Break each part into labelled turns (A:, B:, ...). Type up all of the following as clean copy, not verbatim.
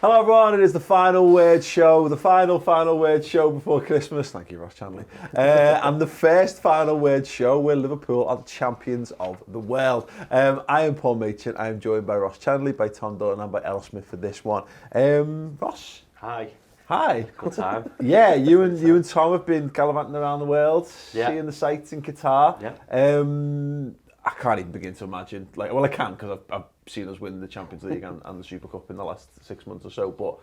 A: Hello everyone, it is the final word show, the final word show before Christmas. Thank you, Ross Chanley. And the first final word show where Liverpool are the champions of the world. I am Paul Machin, I am joined by Ross Chanley, by Tom Dutton and by Errol Smith for this one. Ross?
B: Hi.
A: Hi.
B: Good time.
A: Yeah, you and Tom have been gallivanting around the world, seeing the sights in Qatar.
B: Yeah.
A: I can't even begin to imagine. I can because I've seen us win the Champions League and the Super Cup in the last 6 months or so. But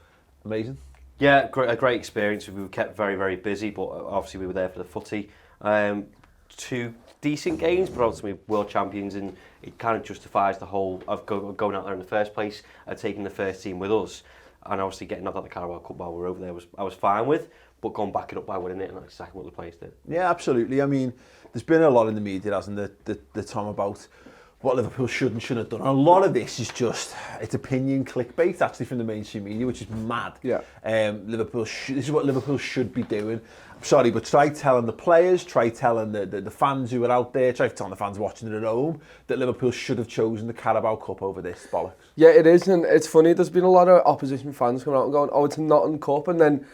A: amazing.
B: Yeah, a great experience. We were kept very, very busy, but obviously we were there for the footy. 2 decent games, but obviously world champions, and it kind of justifies the whole of going out there in the first place, taking the first team with us, and obviously getting knocked out the Carabao Cup while we were over there I was fine with. But going back it up by winning it, and that's exactly what the players did.
A: Yeah, absolutely. I mean, there's been a lot in the media, hasn't there, the Tom, about what Liverpool should and shouldn't have done. And a lot of this is just, it's opinion clickbait, actually, from the mainstream media, which is mad.
C: Yeah.
A: This is what Liverpool should be doing. I'm sorry, but try telling the players, try telling the fans who are out there, try telling the fans watching it at home, that Liverpool should have chosen the Carabao Cup over this bollocks.
C: Yeah, it is, and it's funny, there's been a lot of opposition fans coming out and going, oh, it's a Nottingham Cup, and then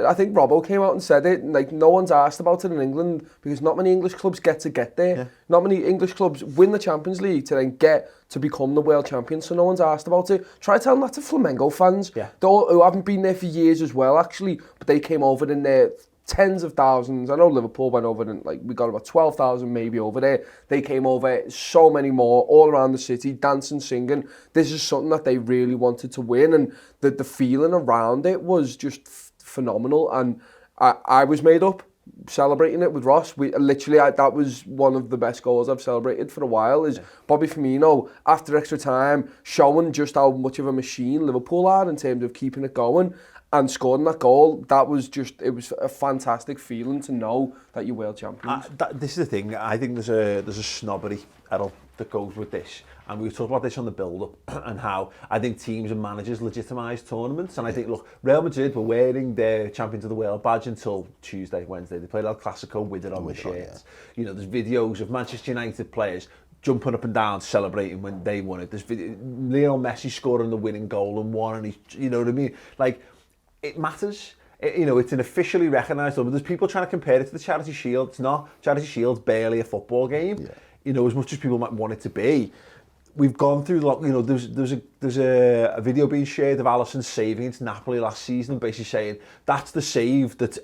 C: I think Robbo came out and said it, like, no one's asked about it in England, because not many English clubs get there. Yeah. Not many English clubs win the Champions League to then get to become the world champions, so no one's asked about it. Try telling that to Flamengo fans, who haven't been there for years as well, actually, but they came over in their tens of thousands. I know Liverpool went over and we got about 12,000 maybe over there. They came over, so many more, all around the city, dancing, singing. This is something that they really wanted to win, and the feeling around it was just phenomenal. And I was made up celebrating it with Ross. That was one of the best goals I've celebrated for a while, is Bobby Firmino, after extra time, showing just how much of a machine Liverpool are in terms of keeping it going, and scoring that goal. It was a fantastic feeling to know that you're world champions.
A: This is the thing, I think there's a snobbery, Errol, that goes with this. And we were talking about this on the build-up, and how I think teams and managers legitimise tournaments. And I think, look, Real Madrid were wearing their Champions of the World badge until Tuesday, Wednesday. They played El Clasico with it on the shirt. Yeah. You know, there's videos of Manchester United players jumping up and down, celebrating when they won it. There's Lionel Messi scoring the winning goal and won, and you know what I mean? Like, it matters. It's an officially recognised club. There's people trying to compare it to the Charity Shield. It's not. Charity Shield's barely a football game. Yeah. As much as people might want it to be. We've gone through, there's a video being shared of Alisson saving against Napoli last season, and basically saying that's the save that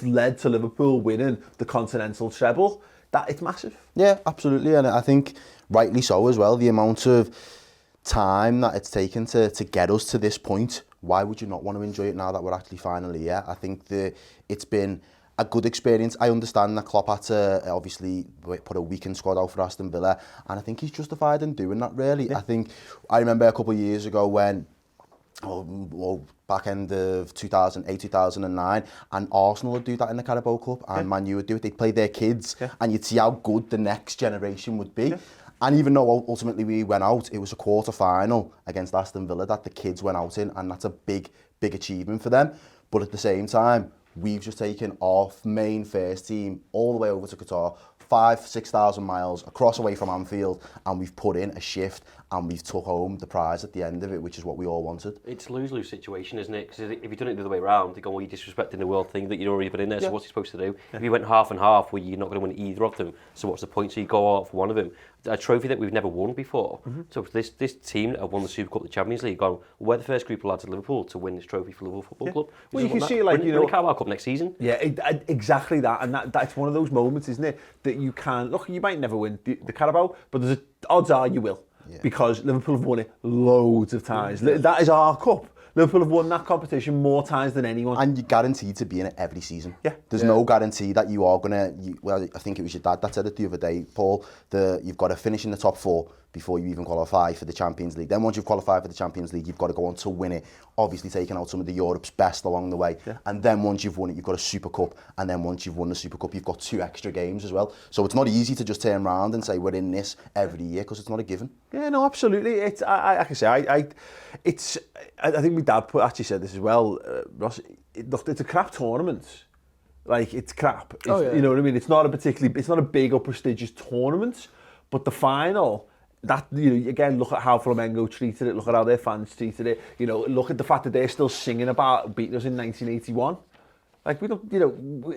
A: led to Liverpool winning the continental treble. It's massive.
D: Yeah, absolutely, and I think rightly so as well. The amount of time that it's taken to get us to this point. Why would you not want to enjoy it now that we're actually finally here? I think it's been a good experience. I understand that Klopp had to obviously put a weekend squad out for Aston Villa, and I think he's justified in doing that, really. Yeah. I remember a couple of years ago when, back end of 2008, 2009, and Arsenal would do that in the Carabao Cup, and Man U would do it. They'd play their kids, and you'd see how good the next generation would be. Yeah. And even though ultimately we went out, it was a quarter-final against Aston Villa that the kids went out in, and that's a big, big achievement for them. But at the same time, we've just taken our main first team all the way over to Qatar, 5,000-6,000 miles across away from Anfield, and we've put in a shift, and we've took home the prize at the end of it, which is what we all wanted.
B: It's a lose-lose situation, isn't it? Because if you've done it the other way around, they go, well, you're disrespecting the world thing that you'd already been in there, so what's he supposed to do? If you went half and half, well, you're not going to win either of them, so what's the point? So you go out for one of them. A trophy that we've never won before. Mm-hmm. So this team that have won the Super Cup, the Champions League, gone, we're the first group of lads at Liverpool to win this trophy for Liverpool Football Club.
A: Well, you can see,
B: win the Carabao Cup next season.
A: Yeah, exactly that. And that's one of those moments, isn't it, that you can, look, you might never win the Carabao, but odds are you will. Yeah. Because Liverpool have won it loads of times. Yeah. That is our cup. Liverpool have won that competition more times than anyone.
D: And you're guaranteed to be in it every season. Yeah. There's no guarantee that you are going to... Well, I think it was your dad that said it the other day, Paul, you've got to finish in the top 4 before you even qualify for the Champions League. Then once you've qualified for the Champions League, you've got to go on to win it, obviously taking out some of the Europe's best along the way. Yeah. And then once you've won it, you've got a Super Cup. And then once you've won the Super Cup, you've got 2 extra games as well. So it's not easy to just turn around and say we're in this every year, because it's not a given.
A: Yeah, no, absolutely. It's like I say, I think my dad actually said this as well, Ross. Look, it's a crap tournament. Like, it's crap. You know what I mean? It's not a big or prestigious tournament, but the final that, you know, again, look at how Flamengo treated it, look at how their fans treated it, you know, look at the fact that they're still singing about beating us in 1981. Like, we don't, you know...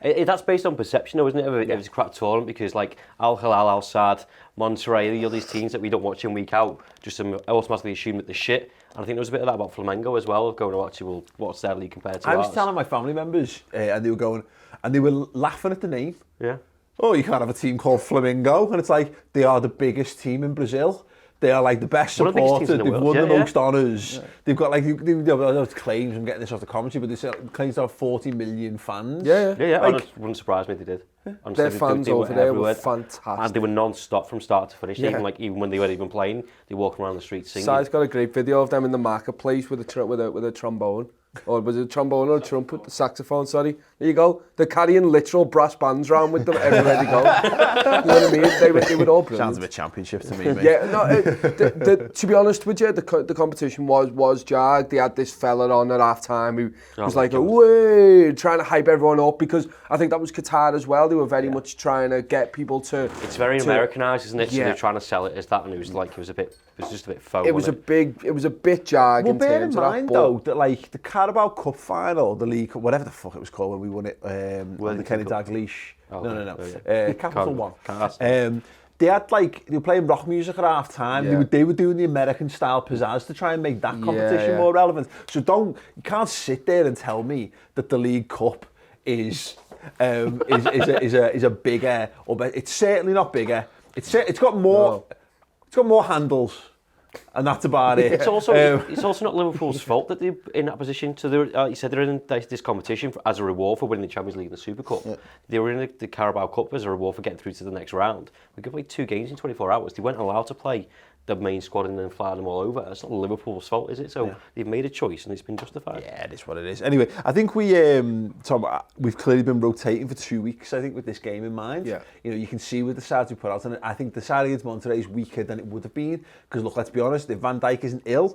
B: That's based on perception, though, isn't it? If it's a crap tournament, because like Al Hilal, Al Sadd, Monterrey, all these teams that we don't watch in week out, just automatically assume that they're shit. And I think there was a bit of that about Flamengo as well, going, oh, actually, well, what's their league compared to ours?
A: I was telling my family members, and they were going, and they were laughing at the name.
B: Yeah.
A: Oh, you can't have a team called Flamengo, and it's like, they are the biggest team in Brazil. They are like the best supported. They've won the most honours. Yeah. They've got like they've claims. I'm getting this off the commentary, but they claims to have 40 million fans.
B: Yeah. Like, it wouldn't surprise me if they did. Yeah.
C: Their fans over there were fantastic,
B: and they were non-stop from start to finish. Yeah. Even when they weren't even playing, they walked around the streets singing.
C: Si's got a great video of them in the marketplace with a trombone. Or was it a trombone or a trumpet? The saxophone, sorry. There you go. They're carrying literal brass bands around with them everywhere they go. You know what I mean? They were all brilliant.
A: Sounds a bit championship to me, mate.
C: Yeah, no, to be honest with you, the competition was jag. They had this fella on at half-time who was like, way, trying to hype everyone up, because I think that was Qatar as well. They were very much trying to get people to...
B: It's very Americanised, isn't it? So they're trying to sell it as that, and it was just a bit faux.
C: It was a bit jag in terms of that.
A: Well, bear in mind though that like the Carabao Cup final, the League Cup, whatever the fuck it was called when we won it, the Kenny Dalglish. No. Capital One. They had they were playing rock music at half time. Yeah. They were doing the American style pizzazz to try and make that competition more relevant. So you can't sit there and tell me that the League Cup is a bigger, or it's certainly not bigger. It's got more. No. It's got more handles, and that's about it.
B: It's also not Liverpool's fault that they're in that position. So you said they're in this competition as a reward for winning the Champions League and the Super Cup. Yeah. They were in the Carabao Cup as a reward for getting through to the next round. We could play 2 games in 24 hours. They weren't allowed to play the main squad and then fly them all over. That's not Liverpool's fault, is it? So they've made a choice and it's been justified.
A: Yeah, it is what it is. Anyway, I think Tom, we've clearly been rotating for 2 weeks, I think, with this game in mind. Yeah. You know, you can see with the sides we put out, and I think the side against Monterrey is weaker than it would have been, because look, let's be honest, if Van Dijk isn't ill,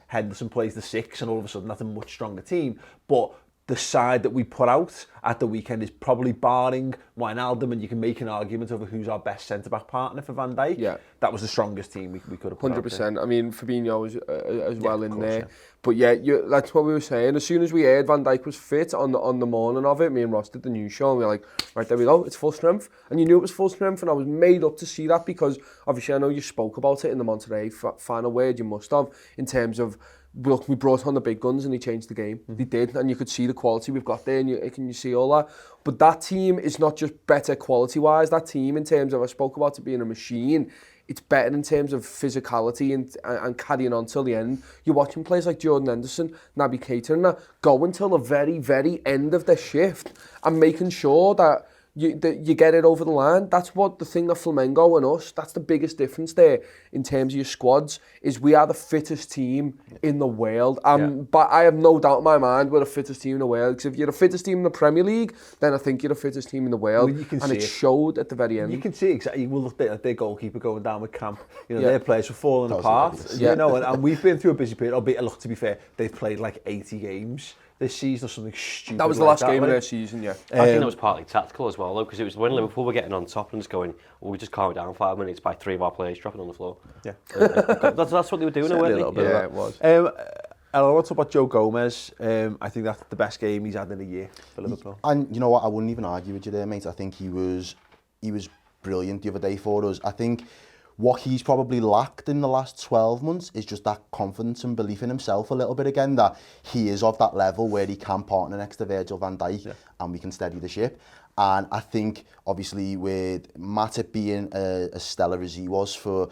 A: Henderson plays the 6, and all of a sudden that's a much stronger team. But the side that we put out at the weekend is probably barring Wijnaldum, and you can make an argument over who's our best centre-back partner for Van Dijk. Yeah. That was the strongest team we could have put
C: 100%. Out. I mean, Fabinho was as well in there. Yeah. But that's what we were saying. As soon as we heard Van Dijk was fit on the morning of it, me and Ross did the news show, and we were like, right, there we go, it's full strength. And you knew it was full strength, and I was made up to see that, because obviously I know you spoke about it in the Monterrey final word, you must have, in terms of, look, we brought on the big guns and they changed the game. Mm-hmm. They did, and you could see the quality we've got there, and you see all that. But that team is not just better quality-wise. That team, in terms of, I spoke about it being a machine, it's better in terms of physicality and carrying on till the end. You're watching players like Jordan Henderson, Naby Keita, and that go until the very, very end of their shift and making sure that you get it over the line. That's what the thing that Flamengo and us, that's the biggest difference there in terms of your squads, is we are the fittest team in the world. But I have no doubt in my mind we're the fittest team in the world, because if you're the fittest team in the Premier League, then I think you're the fittest team in the world. Well, and it showed at the very end.
A: You can see exactly. We'll look at their goalkeeper going down with camp. You know, their players were falling apart. You know, and we've been through a busy period. Look, to be fair, they've played like 80 games this season or something stupid.
C: That was the last game of their season,
B: I think that was partly tactical as well, though, because it was when Liverpool were getting on top and just going, well, we just calm it down 5 minutes by 3 of our players dropping on the floor. Yeah. That's what they were doing, weren't they?
A: Yeah, it was. I want to talk about Joe Gomez. I think that's the best game he's had in a year for Liverpool.
D: And you know what, I wouldn't even argue with you there, mate. I think he was brilliant the other day for us. I think what he's probably lacked in the last 12 months is just that confidence and belief in himself a little bit again, that he is of that level where he can partner next to Virgil van Dijk and we can steady the ship. And I think, obviously, with Matip being as stellar as he was for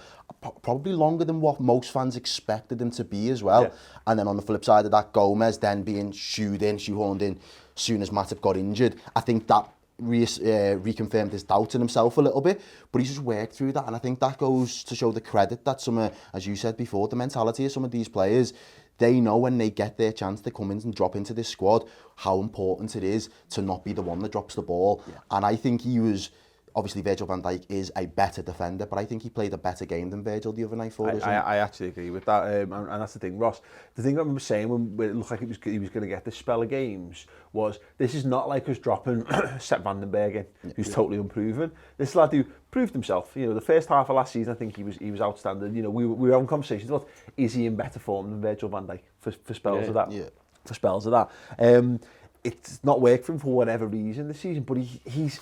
D: probably longer than what most fans expected him to be as well. Yeah. And then on the flip side of that, Gomez then being shoehorned in as soon as Matip got injured. I think that reconfirmed his doubt in himself a little bit, but he's just worked through that, and I think that goes to show the credit that some, as you said before, the mentality of some of these players. They know when they get their chance to come in and drop into this squad how important it is to not be the one that drops the ball. Yeah. And I think he was obviously Virgil van Dijk is a better defender, but I think he played a better game than Virgil the other night for us.
A: I actually agree with that, and that's the thing, Ross. The thing I remember saying when it looked like he was going to get this spell of games was, this is not like us dropping Sepp Vandenberg in, who's totally unproven. This lad who proved himself. You know, the first half of last season, I think he was outstanding. You know, we were having conversations about, is he in better form than Virgil van Dijk for spells of that? Yeah. For spells of that. It's not worked for him for whatever reason this season, but he's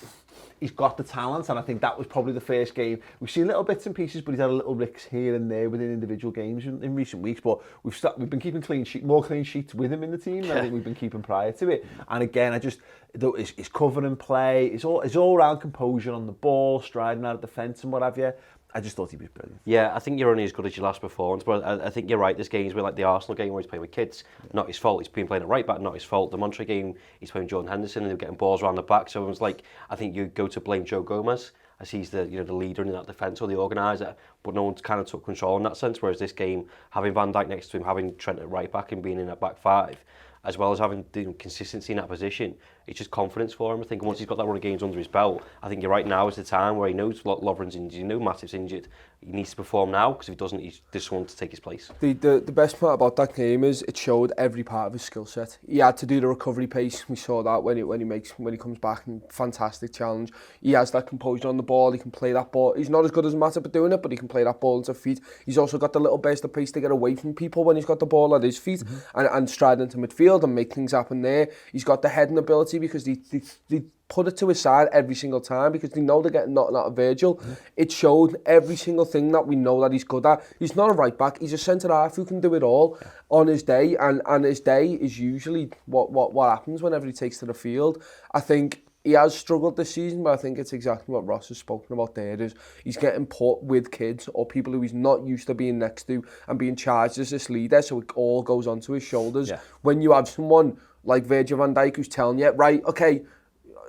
A: got the talent, and I think that was probably the first game. We've seen little bits and pieces, but he's had a little ricks here and there within individual games in recent weeks. But we've been keeping more clean sheets with him in the team than I think we've been keeping prior to it. And again, his covering play, his all round composure on the ball, striding out of defence and what have you. I just thought he was brilliant.
B: Yeah, I think you're only as good as your last performance, but I think you're right. There's games where, like the Arsenal game where he's playing with kids, not his fault. He's been playing at right back, not his fault. The Monterrey game, he's playing Jordan Henderson and they're getting balls around the back. So it was like, I think you go to blame Joe Gomez as he's the leader in that defence or the organiser, but no one's kind of took control in that sense. Whereas this game, having Van Dijk next to him, having Trent at right back and being in that back five, as well as having the consistency in that position, it's just confidence for him. I think once he's got that run of games under his belt, I think you're right, now is the time where he knows Lovren's injured, Matip's injured. He needs to perform now, because if he doesn't, there's someone to take his place.
C: The best part about that game is it showed every part of his skill set. He had to do the recovery pace. We saw that when he comes back, and fantastic challenge. He has that composure on the ball. He can play that ball. He's not as good as Matip at doing it, but he can play that ball into feet. He's also got the little burst of pace to get away from people when he's got the ball at his feet and stride into midfield and make things happen there. He's got the heading ability, because they put it to his side every single time because they know they're getting nothing out of Virgil. It showed every single thing that we know that he's good at. He's not a right back, he's a centre half who can do it all on his day, and his day is usually what happens whenever he takes to the field. I think he has struggled this season, but I think it's exactly what Ross has spoken about there, is he's getting put with kids or people who he's not used to being next to and being charged as this leader, so it all goes onto his shoulders. When you have someone like Virgil van Dijk who's telling you, right, okay,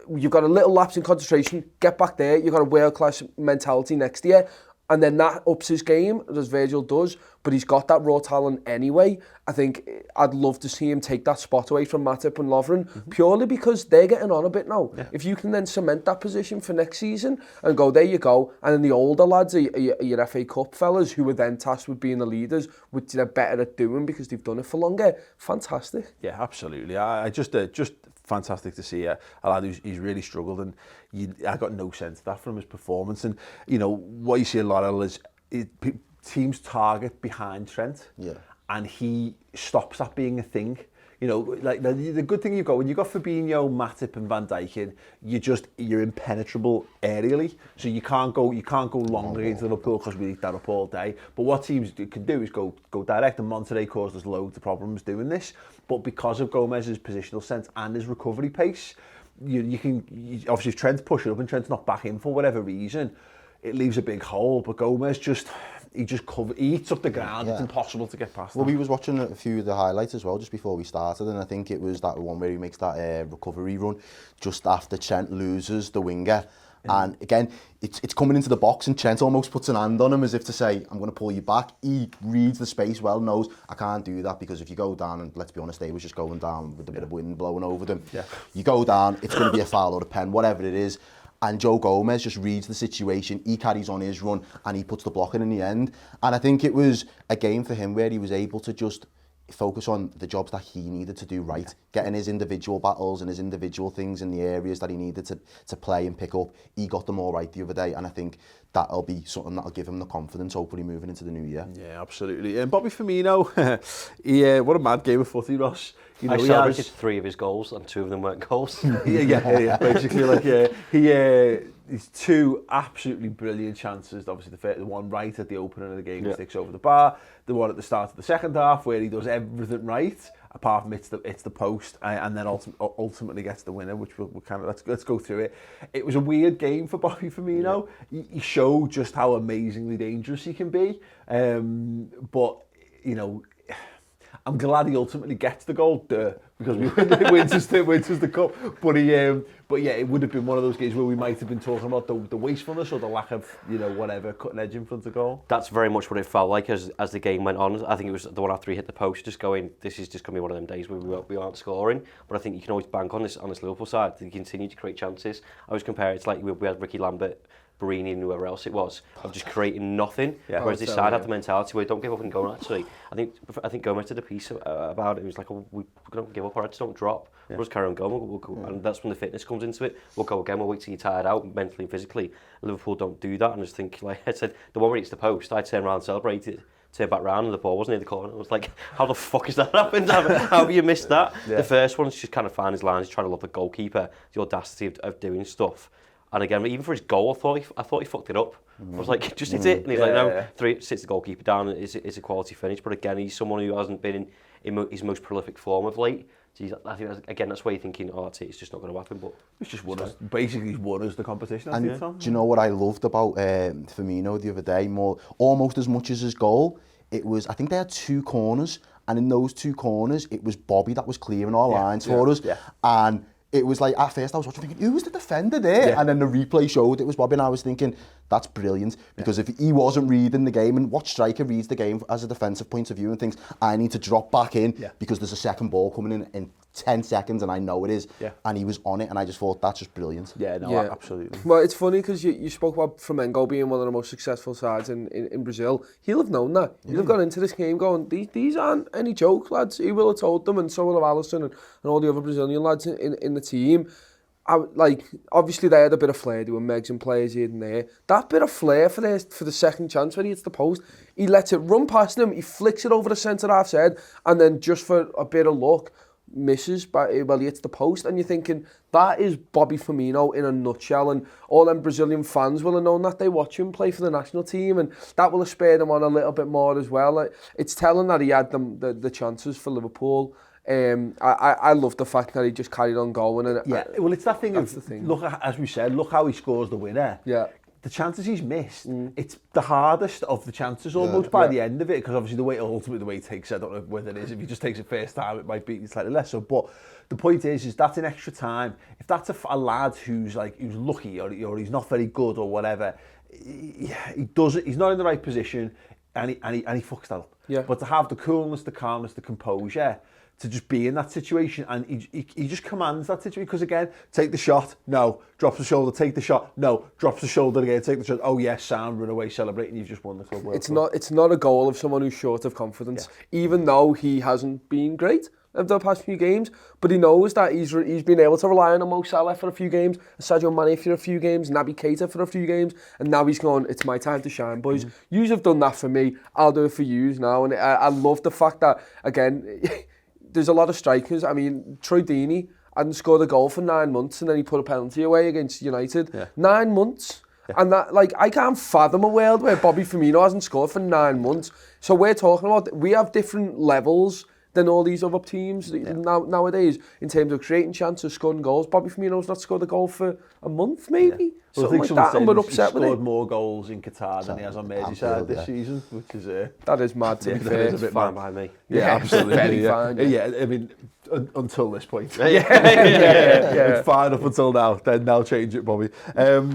C: you've got a little lapse in concentration, get back there, you've got a world-class mentality next to you, and then that ups his game, as Virgil does, but he's got that raw talent anyway. I think I'd love to see him take that spot away from Matip and Lovren, purely because they're getting on a bit now. If you can then cement that position for next season and go, there you go, and then the older lads are your FA Cup fellas who were then tasked with being the leaders, which they're better at doing because they've done it for longer. Fantastic.
A: Yeah, absolutely. I just fantastic to see a lad who's really struggled, and I got no sense of that from his performance. And you know what you see a lot of is teams target behind Trent, and he stops that being a thing. You know, like the good thing you've got when you've got Fabinho, Matip, and Van Dijk in, you're impenetrable aerially, so you can't go long against Liverpool because we eat that up all day. But what teams can do is go direct, and Monterrey caused us loads of problems doing this. But because of Gomez's positional sense and his recovery pace, you can obviously if Trent's pushing up and Trent's not back in for whatever reason, it leaves a big hole. But Gomez he eats up the ground. It's impossible to get past.
D: Well, we was watching a few of the highlights as well just before we started, and I think it was that one where he makes that recovery run just after Trent loses the winger. And again, it's coming into the box, and Trent almost puts an hand on him as if to say, I'm going to pull you back. He reads the space well, knows I can't do that, because if you go down, and let's be honest, they was just going down with a bit of wind blowing over them. You go down, it's going to be a foul or a pen, whatever it is. And Joe Gomez just reads the situation, he carries on his run, and he puts the block in the end. And I think it was a game for him where he was able to just focus on the jobs that he needed to do right, getting his individual battles and his individual things in the areas that he needed to play and pick up. He got them all right the other day, and I think that'll be something that'll give him the confidence, hopefully, moving into the new year.
A: Yeah, absolutely. And Bobby Firmino, what a mad game of footy, Ross. You know,
B: I celebrated 3 of his goals, and 2 of them weren't goals. Basically,
A: he's 2 absolutely brilliant chances. Obviously, the one right at the opening of the game, he sticks over the bar. The one at the start of the second half, where he does everything right, apart from it's the post, and then ultimately gets the winner, which we'll kind of let's go through it. It was a weird game for Bobby Firmino. He showed just how amazingly dangerous he can be, but you know, I'm glad he ultimately gets the goal, because we wins us the cup. But yeah, it would have been one of those games where we might have been talking about the wastefulness or the lack of, whatever, cutting edge in front of goal.
B: That's very much what it felt like as the game went on. I think it was the one after he hit the post, just going, this is just going to be one of them days where we aren't scoring. But I think you can always bank on this Liverpool side. They continue to create chances. I always compare it to like we had Ricky Lambert, Barini and whoever else it was, of just creating nothing. Yeah. Whereas this side had the mentality where don't give up and go. Actually, I think Gomez did a piece about it. It was like, we don't give up, or just don't drop. We'll just carry on going. We'll go, and that's when the fitness comes into it. We'll go again. We'll wait till you're tired out mentally and physically. Liverpool don't do that, and I just think, like I said, the one where it's the post, I turned around and celebrated. Turn back round and the ball wasn't near the corner. I was like, how the fuck has that happened? How have you missed that? The first one's just kind of find his lines, trying to love the goalkeeper, the audacity of doing stuff. And again, even for his goal, I thought he fucked it up. I was like, just hit it. And he's like, no, sits the goalkeeper down. It's a quality finish. But again, he's someone who hasn't been in his most prolific form of late. So I think, again, that's why you're thinking, that's it, it's just not going to happen. But
A: he's just won us. Basically, he's won us the competition.
D: And do you know what I loved about Firmino the other day? Almost as much as his goal, it was, I think they had 2 corners. And in those 2 corners, it was Bobby that was clearing our lines for us. Yeah. And it was like, at first I was watching thinking, who was the defender there? Yeah. And then the replay showed it was Bobby, and I was thinking, that's brilliant. Because if he wasn't reading the game, and what striker reads the game as a defensive point of view and thinks, I need to drop back in because there's a second ball coming in 10 seconds and I know it is. Yeah. And he was on it, and I just thought, that's just brilliant.
A: Absolutely.
C: Well, it's funny because you spoke about Flamengo being one of the most successful sides in Brazil. He'll have known that. He'll have gone into this game going, these aren't any joke, lads. He will have told them, and so will have Alisson and all the other Brazilian lads in the team. Obviously they had a bit of flair, they were Megs and players here and there. That bit of flair for the second chance when he hits the post, he lets it run past him, he flicks it over the centre half's head, and then just for a bit of luck, misses, he hits the post, and you're thinking, that is Bobby Firmino in a nutshell, and all them Brazilian fans will have known that. They watch him play for the national team, and that will have spurred him on a little bit more as well. It's telling that he had the chances for Liverpool. I love the fact that he just carried on going. And
A: well, it's that thing look, as we said, look how he scores the winner. Yeah. The chances he's missed, it's the hardest of the chances almost by the end of it, because obviously the way he takes it, I don't know whether it is, if he just takes it first time, it might be slightly less so, but the point is that's in extra time. If that's a lad who's lucky or he's not very good or whatever, he's not in the right position, and he fucks that up. Yeah. But to have the coolness, the calmness, the composure, to just be in that situation, and he just commands that situation, because again, take the shot, no, drops the shoulder, take the shot, no, drops the shoulder again, take the shot, oh yes, sound, run away, celebrating, you've just won the Club World Cup.
C: It's not a goal of someone who's short of confidence, even though he hasn't been great over the past few games, but he knows that he's been able to rely on Mo Salah for a few games, Sadio Mane for a few games, Naby Keita for a few games, and now he's gone, it's my time to shine, boys. Yous have done that for me, I'll do it for yous now, and I love the fact that, again, there's a lot of strikers. I mean, Troy Deeney hadn't scored a goal for 9 months, and then he put a penalty away against United. Yeah. 9 months. Yeah. And that, I can't fathom a world where Bobby Firmino hasn't scored for 9 months. So we're talking about, we have different levels than all these other teams nowadays in terms of creating chances, scoring goals. Bobby Firmino's not scored a goal for a month, maybe.
A: Yeah. Well, I think like that, and we're upset with it. He's scored more goals in Qatar than he has on Merseyside this season, which is...
C: that is mad, to be fair.
B: It's a bit fine by me.
A: Yeah, absolutely.
C: Very fine.
A: Yeah, I mean, until this point. It's fine up until now. Then now change it, Bobby.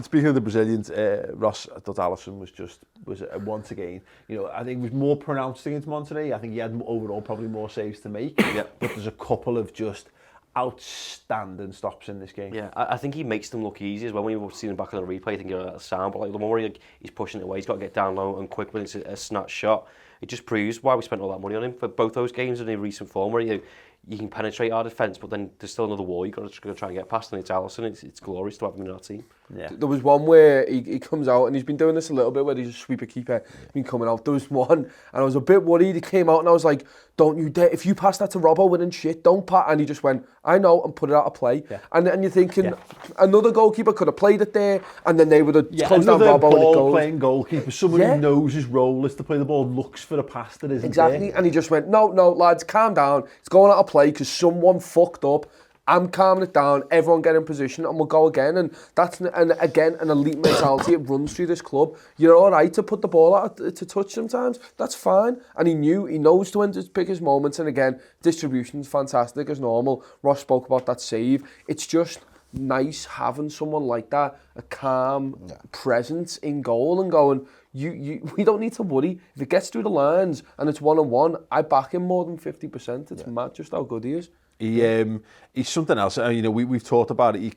A: Speaking of the Brazilians, Ross, I thought Alisson was once again, I think it was more pronounced against Monterrey. I think he had overall probably more saves to make. But there's a couple of just outstanding stops in this game.
B: Yeah, I think he makes them look easy as well. When you see him back on the replay, I think that's sound, but the more he's pushing it away, he's got to get down low and quick when it's a snatch shot. It just proves why we spent all that money on him for both those games in recent form, where you can penetrate our defence, but then there's still another wall you've got to try and get past, and it's Alisson. It's glorious to have him in our team.
C: Yeah. There was one where he comes out, and he's been doing this a little bit, where he's a sweeper keeper, been coming out. There was one, and I was a bit worried. He came out, and I was like, don't you dare, if you pass that to Robbo, winning shit, don't pass. And he just went, I know, and put it out of play. Yeah. And you're thinking, another goalkeeper could have played it there, and then they would have closed down Robbo, and it goes.
A: Playing goalkeeper, someone who knows his role is to play the ball, looks for a pass that isn't
C: there. And he just went, no, lads, calm down. It's going out of play because someone fucked up. I'm calming it down, everyone get in position and we'll go again. And that's, again, an elite mentality. It runs through this club. You're all right to put the ball out to touch sometimes. That's fine. And he knows to when to pick his moments. And again, distribution's fantastic as normal. Ross spoke about that save. It's just nice having someone like that, a calm presence in goal and going, we don't need to worry. If it gets through the lines and it's 1-on-1, I back him more than 50%. It's mad just how good he is.
A: He's something else. You know, we've talked about it.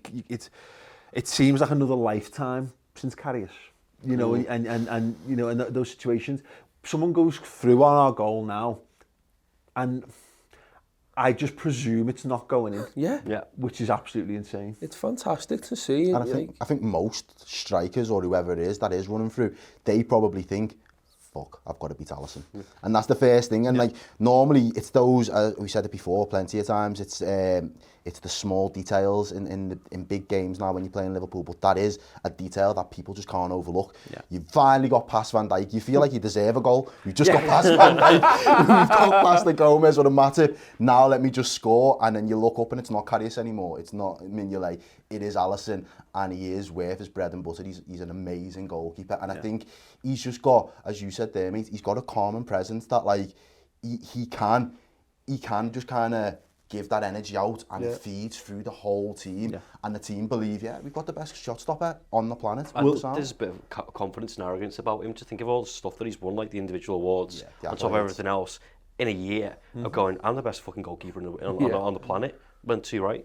A: It seems like another lifetime since Karius. You know, and you know, in those situations, someone goes through on our goal now, and I just presume it's not going in.
C: Yeah.
A: Which is absolutely insane.
C: It's fantastic to see.
D: And I think most strikers or whoever it is that is running through, they probably think, fuck, I've got to beat Alisson. And that's the first thing. And like, normally it's those, we said it before plenty of times, it's the small details in big games now when you're playing Liverpool, but that is a detail that people just can't overlook. You finally got past Van Dijk, you feel like you deserve a goal. We've just got past Van Dijk, we've got past the Gomez or the Matip, now let me just score. And then you look up and it's not Karius anymore, it's not Mignolet, it is Alisson, and he is worth his bread and butter. He's an amazing goalkeeper, and I think he's just got, as you said there, mate, he's got a calm and presence that like he can just kind of give that energy out, and it feeds through the whole team, and the team believe, we've got the best shot stopper on the planet.
B: There's a bit of confidence and arrogance about him to think of all the stuff that he's won, like the individual awards, on top of everything else, in a year of going, I'm the best fucking goalkeeper on the planet. Went too right.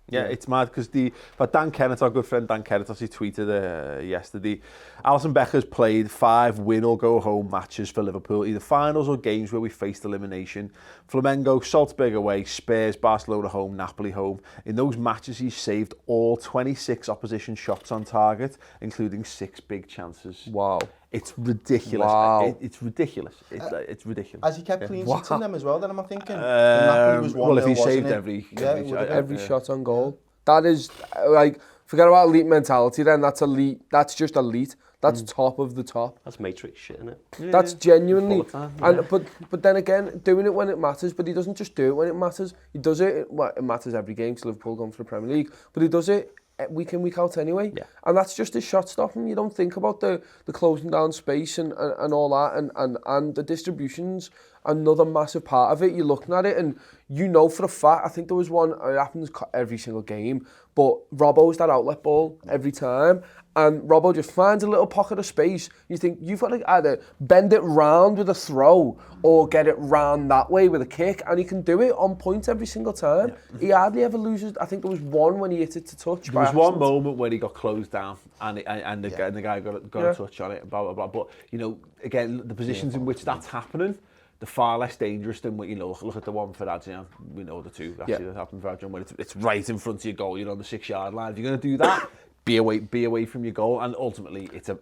A: Yeah, it's mad because but Dan Kennett, our good friend Dan Kennett, he tweeted yesterday, Alisson Becker's played 5 win or go home matches for Liverpool, either finals or games where we faced elimination. Flamengo, Salzburg away, Spurs, Barcelona home, Napoli home. In those matches, he's saved all 26 opposition shots on target, including 6 big chances.
C: Wow.
A: It's ridiculous.
C: Wow.
A: It's ridiculous. It's ridiculous.
D: Has he kept clean sheets in them as well, then am I thinking? Was
A: well, if he saved
C: every shot on goal. That is, like, forget about elite mentality then, that's elite. That's just elite. That's top of the top.
B: That's Matrix shit, isn't it?
C: That's genuinely, but then again, doing it when it matters, but he doesn't just do it when it matters. He does it, it matters every game, because Liverpool going for the Premier League, but he does it week in, week out anyway. And that's just his shot stopping. You don't think about the closing down space and all that, and the distributions, another massive part of it. You're looking at it and you know for a fact, I think there was one, it happens every single game, but Robbo's that outlet ball every time, and Robbo just finds a little pocket of space. You think you've got to either bend it round with a throw or get it round that way with a kick, and he can do it on point every single time. He hardly ever loses. I think there was one when he hit it to touch.
A: There was one moment when he got closed down and the guy got a touch on it, blah, blah, blah. But, you know, again, the positions in which that's happening, they're far less dangerous than what, you know, look at the one for Adrian. We know the two actually that happened for Adrian when it's right in front of your goal, you're on the 6-yard line. If you're going to do that, be away from your goal, and ultimately it's a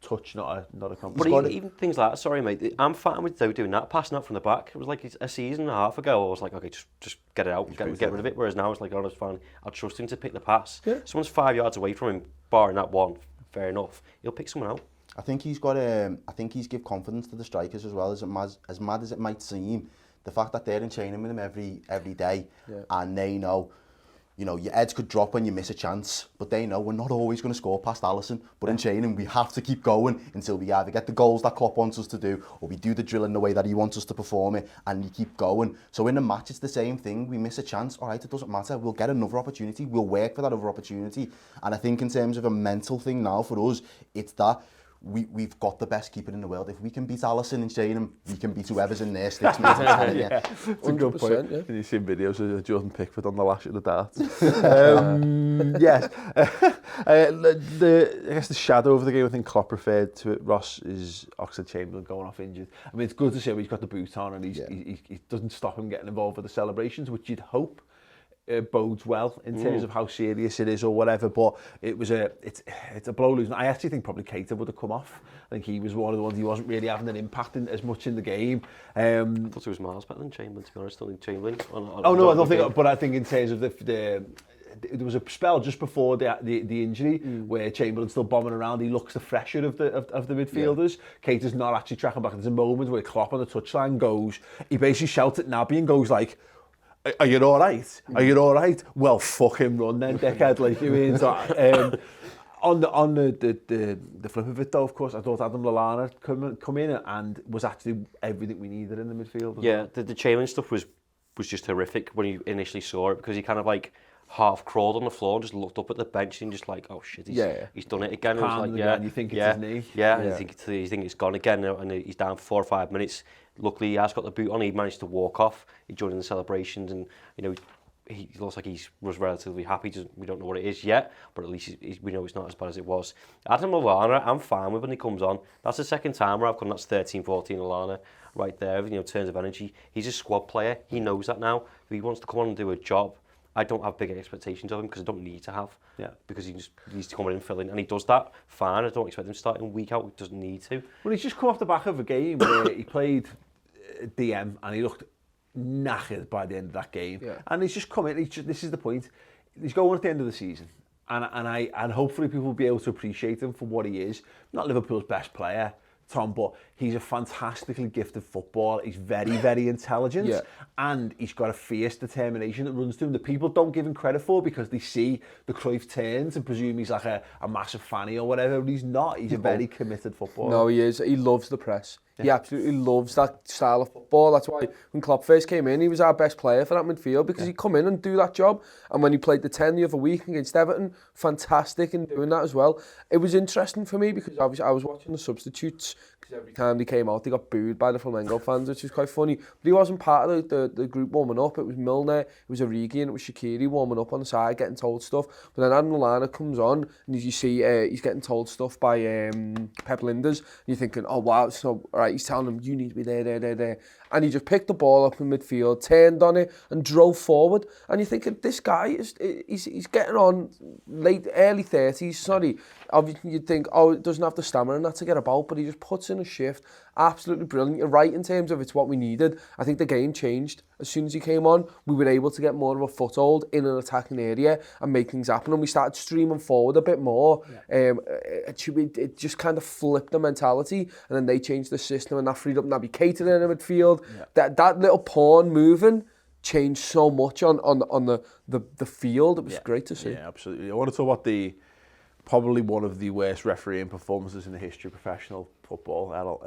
A: touch, not a complete.
B: But even things like that, sorry mate, I'm fine with doing that, passing out from the back. It was like a season and a half ago, I was like, okay, just get it out, get rid of it. Whereas now it's like, oh, it's fine, I'll trust him to pick the pass. Someone's 5 yards away from him, barring that one, fair enough, he'll pick someone out.
D: I think he's got I think he's give confidence to the strikers as well. As mad as it might seem, the fact that they're in training with him every day, and they know, you know, your heads could drop when you miss a chance, but they know we're not always going to score past Alisson. But in training, we have to keep going until we either get the goals that Klopp wants us to do, or we do the drill in the way that he wants us to perform it, and you keep going. So in a match, it's the same thing. We miss a chance, all right, it doesn't matter. We'll get another opportunity. We'll work for that other opportunity. And I think in terms of a mental thing now for us, it's that we've got the best keeper in the world. If we can beat Alisson and Shane, we can beat whoever's in there. Sticks me
A: It's a good point. Yeah. And you've seen videos of Jordan Pickford on the lash of the darts. Yes. I guess the shadow of the game, I think Klopp referred to it, Ross, is Oxlade-Chamberlain going off injured. I mean, it's good to see he's got the boot on and he doesn't stop him getting involved with the celebrations, which you'd hope bodes well in terms of how serious it is or whatever, but it's a blow losing. I actually think probably Keita would have come off. I think he was one of the ones, he wasn't really having an impact as much in the game.
B: I thought he was miles better than Chamberlain, to be honest. I think Chamberlain.
A: I don't think, but I think in terms of there was a spell just before the injury where Chamberlain's still bombing around. He looks the fresher of the midfielders. Keita's not actually tracking back. There's a moment where Klopp on the touchline goes, he basically shouts at Naby and goes like, are you all right? Are you all right? Well, fucking run then, dickhead. Like, you mean? So, on the flip of it, though, of course, I thought Adam Lallana come in and was actually everything we needed in the midfield.
B: Yeah, the Chamberlain stuff was just horrific when you initially saw it, because he kind of like half crawled on the floor and just looked up at the bench and just like, oh shit, he's done it again. It was like,
A: you think it's his knee.
B: Yeah, and you think it's gone again, and he's down for 4 or 5 minutes. Luckily, he has got the boot on. He managed to walk off. He joined in the celebrations, and he looks like he was relatively happy. We don't know what it is yet, but at least we know it's not as bad as it was. Adam Lallana, I'm fine with when he comes on. That's the second time where I've gone, that's 13, 14 Lallana right there, terms of energy. He's a squad player. He knows that now. If he wants to come on and do a job, I don't have big expectations of him, because I don't need to have. Yeah. Because he just needs to come in and fill in, and he does that fine. I don't expect him starting week out. He doesn't need to.
A: Well, he's just come off the back of a game where he played DM and he looked knackered by the end of that game. Yeah. And he's just come in. This is the point. He's going at the end of the season, and hopefully people will be able to appreciate him for what he is. Not Liverpool's best player, Tom, but he's a fantastically gifted footballer. He's very, very intelligent, and he's got a fierce determination that runs through him that people don't give him credit for, because they see the Cruyff turns and presume he's like a massive fanny or whatever, but he's not. He's a very committed footballer.
C: No, he is. He loves the press. Yeah. He absolutely loves that style of football. That's why when Klopp first came in, he was our best player for that midfield, because he'd come in and do that job. And when he played the 10 the other week against Everton, fantastic in doing that as well. It was interesting for me, because obviously I was watching the substitutes, because every time they came out, they got booed by the Flamengo fans, which was quite funny. But he wasn't part of the group warming up. It was Milner, it was Origi, and it was Shaqiri warming up on the side, getting told stuff. But then Adam Lallana comes on, and as you see, he's getting told stuff by Pep Linders. And you're thinking, oh wow, so all right, he's telling him, you need to be there. And he just picked the ball up in midfield, turned on it, and drove forward. And you're thinking, this guy, he's getting on early 30s, sorry. Obviously, you'd think, oh, it doesn't have the stamina and that to get about, but he just puts in a shift. Absolutely brilliant. You're right in terms of it's what we needed. I think the game changed. As soon as he came on, we were able to get more of a foothold in an attacking area and make things happen, and we started streaming forward a bit more. It just kind of flipped the mentality, and then they changed the system, and that freed up Naby Keita in the midfield. That little pawn moving changed so much on the field. It was great to see.
A: Yeah, absolutely. I want to talk about probably one of the worst refereeing performances in the history of professional football, Errol.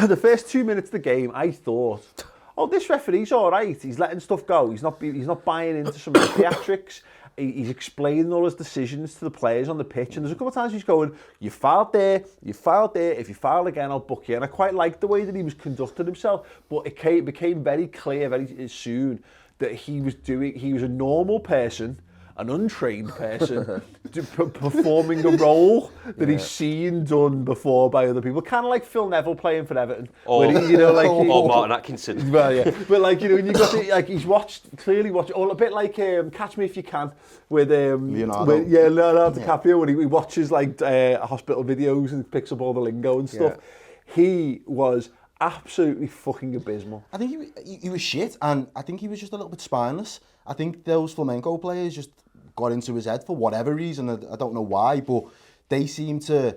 A: The first 2 minutes of the game, I thought, oh, this referee's all right. He's letting stuff go. He's not buying into some theatrics. He's explaining all his decisions to the players on the pitch. And there's a couple of times he's going, you fouled there. If you foul again, I'll book you. And I quite liked the way that he was conducting himself. But it became very clear very soon that he was a normal person, an untrained person, performing a role that he's seen done before by other people. Kind of like Phil Neville playing for Everton.
B: Or Martin Atkinson.
A: Well, yeah. But like, when you got to, like, he's clearly watched, all a bit like Catch Me If You Can with
D: Leonardo.
A: Leonardo DiCaprio, when he watches like hospital videos and picks up all the lingo and stuff. Yeah. He was absolutely fucking abysmal.
D: I think he was shit, and I think he was just a little bit spineless. I think those Flamengo players just got into his head for whatever reason. I don't know why, but they seem to...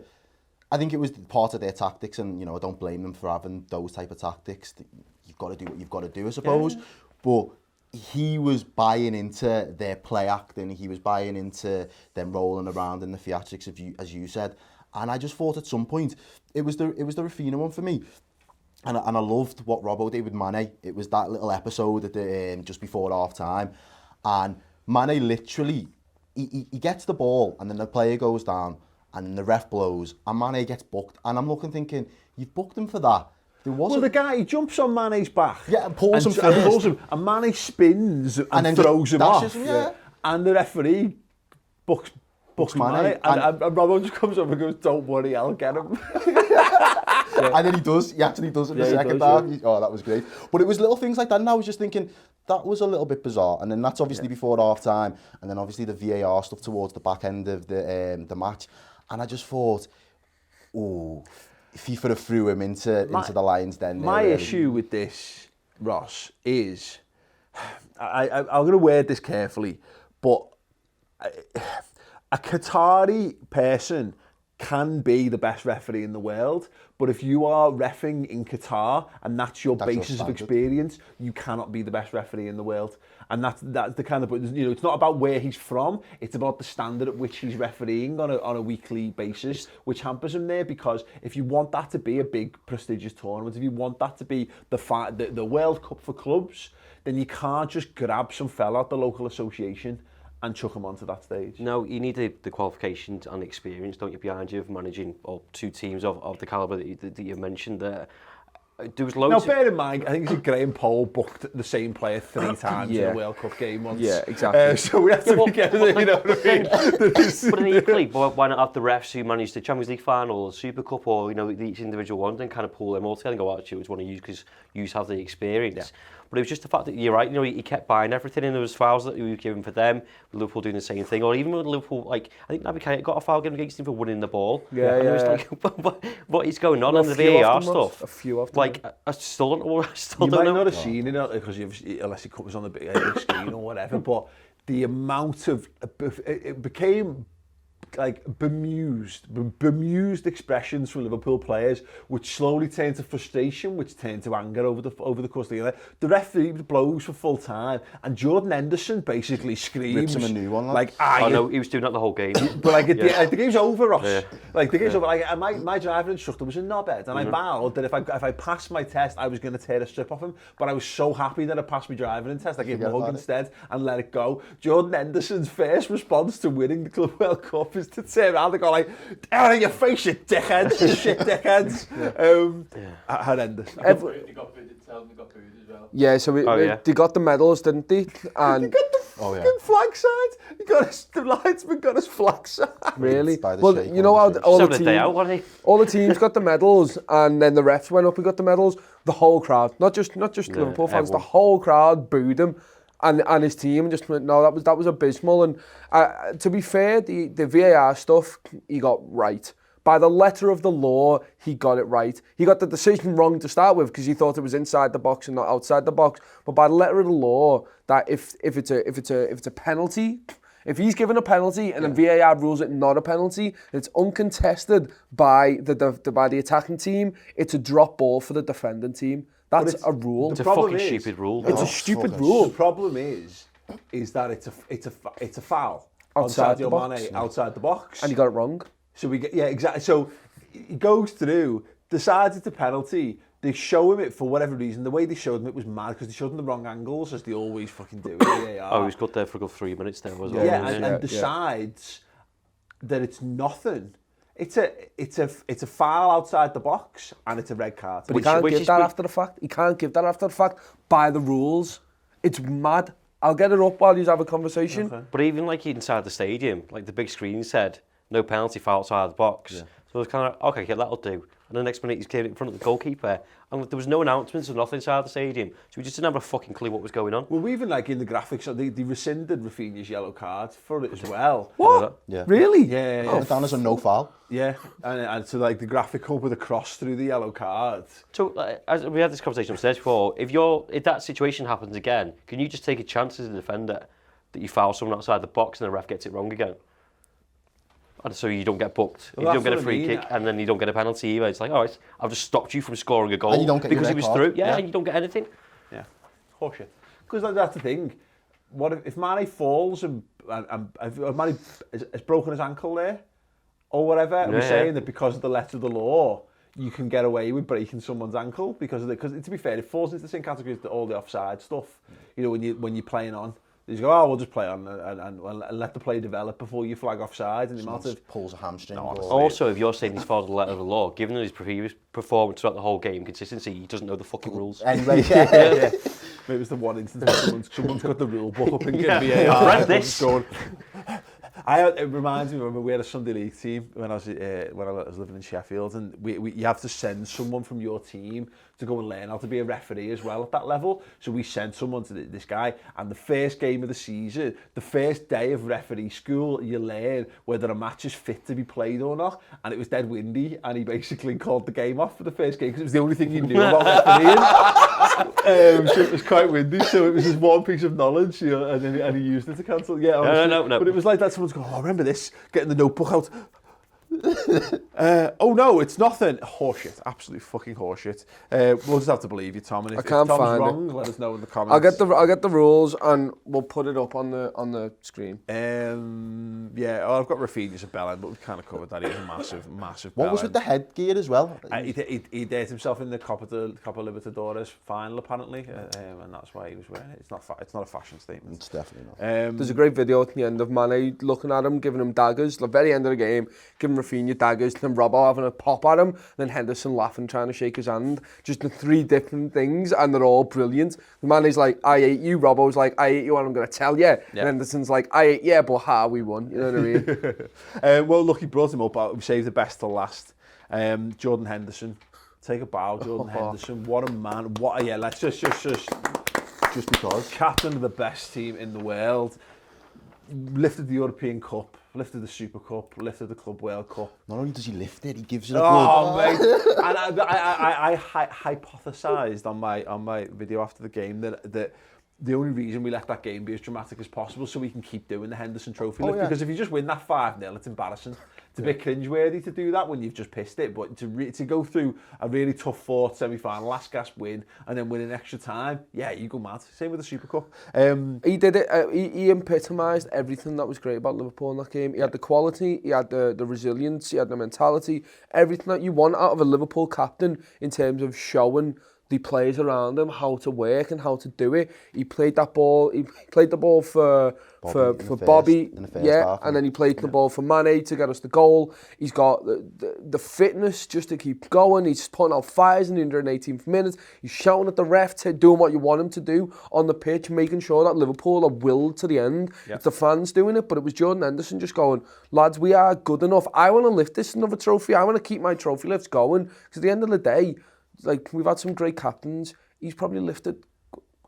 D: I think it was part of their tactics, and, I don't blame them for having those type of tactics. You've got to do what you've got to do, I suppose. Yeah. But he was buying into their play acting. He was buying into them rolling around in the theatrics, as you said. And I just thought at some point, it was the Rafinha one for me. And I loved what Robbo did with Mane. It was that little episode at just before half-time. And Mane literally, he gets the ball, and then the player goes down, and the ref blows, and Mane gets booked. And I'm looking thinking, you've booked him for that.
A: Well, the guy, he jumps on Mane's back.
D: Yeah, and pulls him first.
A: And Mane spins and then throws him off.
D: Him, yeah.
A: And the referee books Mane. And Robbo just comes up and goes, don't worry, I'll get him.
D: And then he actually does it in the second half. Yeah. Oh, that was great. But it was little things like that, and I was just thinking, that was a little bit bizarre. And then that's obviously before half-time, and then obviously the VAR stuff towards the back end of the match. And I just thought, FIFA have threw him into the Lions den.
A: My issue with this, Ross, is, I'm going to word this carefully, but a Qatari person can be the best referee in the world, but if you are reffing in Qatar and that's your basis of experience, you cannot be the best referee in the world. And that's the kind of, it's not about where he's from, it's about the standard at which he's refereeing on a weekly basis, which hampers him there, because if you want that to be a big prestigious tournament, if you want that to be the World Cup for clubs, then you can't just grab some fella at the local association and chuck him onto that stage.
B: No, you need the qualifications and experience, don't you, behind you, of managing two teams of the calibre that you mentioned there. There was loads.
A: Now, bear in mind, I think Graham Poll booked the same player 3 times in a World Cup game once.
C: Yeah, exactly.
A: So we have to be careful, you know what I mean?
B: But then equally, why not have the refs who manage the Champions League final, or Super Cup, or each individual one, and kind of pull them all together and go, actually, it's one of you because you have the experience. Yeah. But it was just the fact that you're right, he kept buying everything, and there was fouls that he was given for them, Liverpool doing the same thing, or even with Liverpool, I think Naby Keita got a foul given against him for winning the ball.
C: Yeah,
B: and it was like, what is going on in the VAR stuff?
C: A few of them.
B: Like, I still don't know.
A: You might not have seen it because unless it was on the big screen or whatever, but the amount of it became like bemused expressions from Liverpool players, which slowly turned to frustration, which turned to anger over the course of the year. The referee blows for full time, and Jordan Henderson basically screams,
D: rips him a new one,
A: like,
B: no, he was doing that the whole game.
A: But like, the game's over, Ross. Yeah. Like the game's over. Like my driving instructor was a knobhead, and I vowed that if I passed my test, I was going to tear a strip off him. But I was so happy that I passed my driving test, I gave him a hug instead and let it go. Jordan Henderson's first response to winning the Club World Cup is to turn around and go like, "Out of your face, you dickheads, you shit dickheads." Horrendous.
E: They got booed as well.
C: Yeah, so they got the medals, didn't they? And
A: they got the fucking flag signed. The linesman got his flag signed.
C: Really? Well, you know how all the teams got the medals, and then the refs went up and got the medals. The whole crowd, not just Liverpool fans, the whole crowd booed him. And his team just went, no, that was abysmal. And to be fair, the VAR stuff he got right. By the letter of the law, he got it right. He got the decision wrong to start with because he thought it was inside the box and not outside the box. But by the letter of the law, that if it's a penalty, if he's given a penalty and then VAR rules it not a penalty, and it's uncontested by the attacking team, it's a drop ball for the defending team. That's a rule.
B: It's a fucking stupid rule.
C: It's a stupid rule.
A: The problem is that it's a foul outside the box. Outside the box,
C: and he got it wrong.
A: So exactly. So he goes through, decides it's a penalty. They show him it for whatever reason. The way they showed him it was mad because they showed him the wrong angles, as they always fucking do.
B: He was good there for a good 3 minutes there, wasn't he?
A: And decides that it's nothing. It's a foul outside the box and it's a red card.
C: But he can't give that after the fact. He can't give that after the fact by the rules. It's mad. I'll get it up while you have a conversation.
B: Okay. But even like inside the stadium, like the big screen said, no penalty for outside the box. Yeah. So it was kind of, okay, that'll do. And the next minute he's came in front of the goalkeeper, and there was no announcements or nothing inside the stadium. So we just didn't have a fucking clue what was going on.
A: Well, even like in the graphics, they rescinded Rafinha's yellow card for it as well.
C: What?
D: Yeah.
C: Really?
A: Yeah.
D: Oh, down as a no foul.
A: Yeah, and so like the graphic up with a cross through the yellow card.
B: So as we had this conversation upstairs before, if that situation happens again, can you just take a chance as a defender that you foul someone outside the box and the ref gets it wrong again? And so you don't get booked. Well, you don't get a free kick, and then you don't get a penalty either. It's like, all right, I've just stopped you from scoring a goal
D: and you don't get
B: because he was through. Yeah, and you don't get anything.
A: Yeah, horseshit. Because that's the thing. What if Mane falls and Mane has broken his ankle there, or whatever? We're saying that because of the letter of the law, you can get away with breaking someone's ankle because to be fair, it falls into the same category as all the offside stuff. You know, when you're playing on. They just go, oh, we'll just play on and let the play develop before you flag offside. And the amount of
D: pulls a hamstring.
B: Also, if you're saying he's followed the letter of the law, given his previous performance throughout the whole game, consistency, he doesn't know the fucking rules.
D: Anyway, yeah.
A: Maybe it's the one instance where someone's got the rule book up and getting VAR.
B: Read this.
A: It reminds me when we had a Sunday League team when I was living in Sheffield, and you have to send someone from your team to go and learn how to be a referee as well at that level. So we sent someone to this guy, and the first game of the season, the first day of referee school, you learn whether a match is fit to be played or not. And it was dead windy, and he basically called the game off for the first game because it was the only thing he knew about refereeing. So it was quite windy, so it was just one piece of knowledge, you know, and he used it to cancel. Yeah,
B: no.
A: But it was like that. Someone's going, oh, remember this? Getting the notebook out. Oh no, it's nothing. Horseshit, absolute fucking horseshit. We'll just have to believe you, Tom. And if
C: can't
A: Tom's
C: find
A: wrong, let us know in the comments.
C: I'll get the rules and we'll put it up on the screen.
A: I've got Rafinha's a bellend, but we've kind of covered that. He's a massive
D: What was with the headgear as well?
A: He hurt himself in the Copa Libertadores final, apparently, and that's why he was wearing it. It's not a fashion statement.
D: It's definitely not.
C: There's a great video at the end of Mane looking at him, giving him daggers. The very end of the game, giving Rafinha daggers, then Robbo having a pop at him, then Henderson laughing, trying to shake his hand. Just the three different things, and they're all brilliant. The Mane's like, I hate you. Robbo's like, I hate you, and I'm going to tell you. Yeah. And Henderson's like, I hate you, but how we won. You know what I mean?
A: Well, look, he brought him up. We saved the best till last. Jordan Henderson. Take a bow, Jordan Henderson. What a man. Let's just
D: because.
A: Captain of the best team in the world. Lifted the European Cup, lifted the Super Cup, lifted the Club World Cup.
D: Not only does he lift it, he gives it a
A: mate. And I hypothesised on my video after the game that the only reason we let that game be as dramatic as possible so we can keep doing the Henderson Trophy lift. Because if you just win that 5-0, it's embarrassing. It's a bit cringeworthy to do that when you've just pissed it, but to go through a really tough fought semi-final, last gasp win, and then win in extra time, you go mad. Same with the Super Cup.
C: He did it. He epitomised everything that was great about Liverpool in that game. He had the quality, he had the resilience, he had the mentality, everything that you want out of a Liverpool captain in terms of showing the players around him how to work and how to do it. He played that ball. He played the ball for Bobby, and then he played the ball for Mane to get us the goal. He's got the fitness just to keep going. He's putting out fires in the 118th minute. He's shouting at the ref, doing what you want him to do on the pitch, making sure that Liverpool are willed to the end. It's the fans doing it, but it was Jordan Henderson just going, lads, we are good enough. I want to lift this another trophy. I want to keep my trophy lifts going, because at the end of the day, like, we've had some great captains. He's probably lifted